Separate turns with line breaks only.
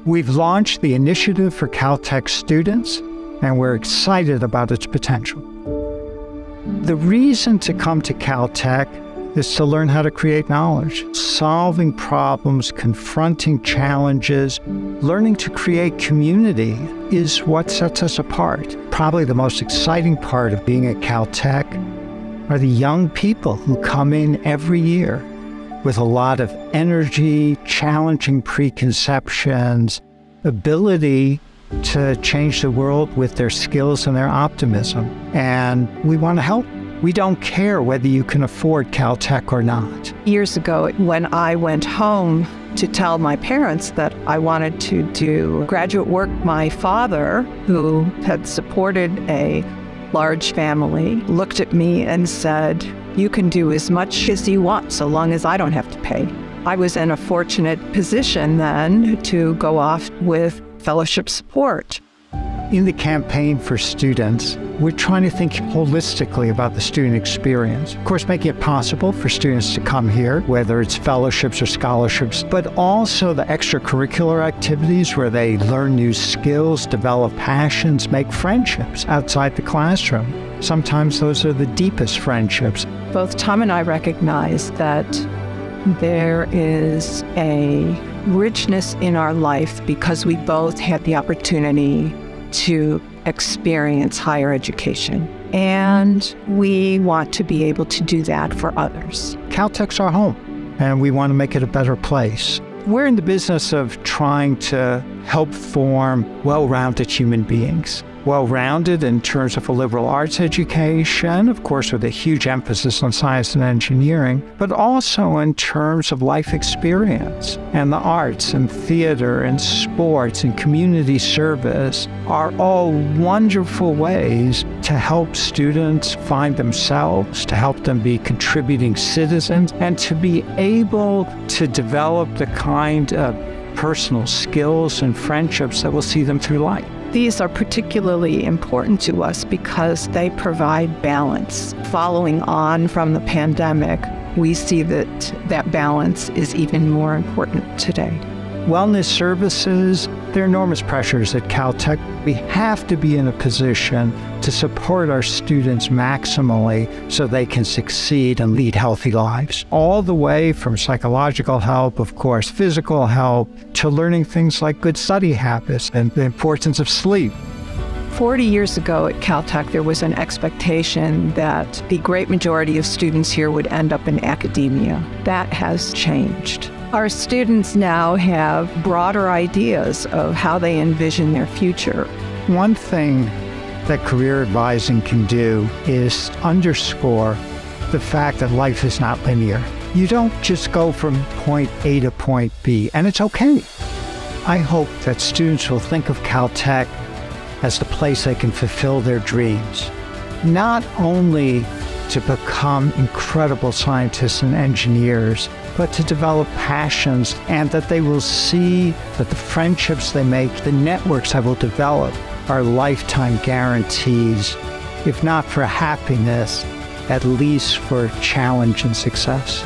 We've launched the initiative for Caltech students, and we're excited about its potential. The reason to come to Caltech is to learn how to create knowledge, solving problems, confronting challenges, learning to create community is what sets us apart. Probably the most exciting part of being at Caltech are the young people who come in every year with a lot of energy, challenging preconceptions, ability to change the world with their skills and their optimism. And we want to help. We don't care whether you can afford Caltech or not.
Years ago, when I went home to tell my parents that I wanted to do graduate work, my father, who had supported a large family, looked at me and said, "You can do as much as you want so long as I don't have to pay." I was in a fortunate position then to go off with fellowship support.
In the campaign for students, we're trying to think holistically about the student experience. Of course, making it possible for students to come here, whether it's fellowships or scholarships, but also the extracurricular activities where they learn new skills, develop passions, make friendships outside the classroom. Sometimes those are the deepest friendships.
Both Tom and I recognize that there is a richness in our life because we both had the opportunity to experience higher education. And we want to be able to do that for others.
Caltech's our home, and we want to make it a better place. We're in the business of trying to help form well-rounded human beings. Well-rounded in terms of a liberal arts education, of course with a huge emphasis on science and engineering, but also in terms of life experience. And the arts and theater and sports and community service are all wonderful ways to help students find themselves, to help them be contributing citizens, and to be able to develop the kind of personal skills and friendships that will see them through life.
These are particularly important to us because they provide balance. Following on from the pandemic, we see that that balance is even more important today.
Wellness services, there are enormous pressures at Caltech. We have to be in a position to support our students maximally so they can succeed and lead healthy lives. All the way from psychological help, of course, physical help, to learning things like good study habits and the importance of sleep.
40 years ago at Caltech, there was an expectation that the great majority of students here would end up in academia. That has changed. Our students now have broader ideas of how they envision their future.
One thing that career advising can do is underscore the fact that life is not linear. You don't just go from point A to point B, and it's okay. I hope that students will think of Caltech as the place they can fulfill their dreams, not only to become incredible scientists and engineers, but to develop passions, and that they will see that the friendships they make, the networks that will develop, are lifetime guarantees, if not for happiness, at least for challenge and success.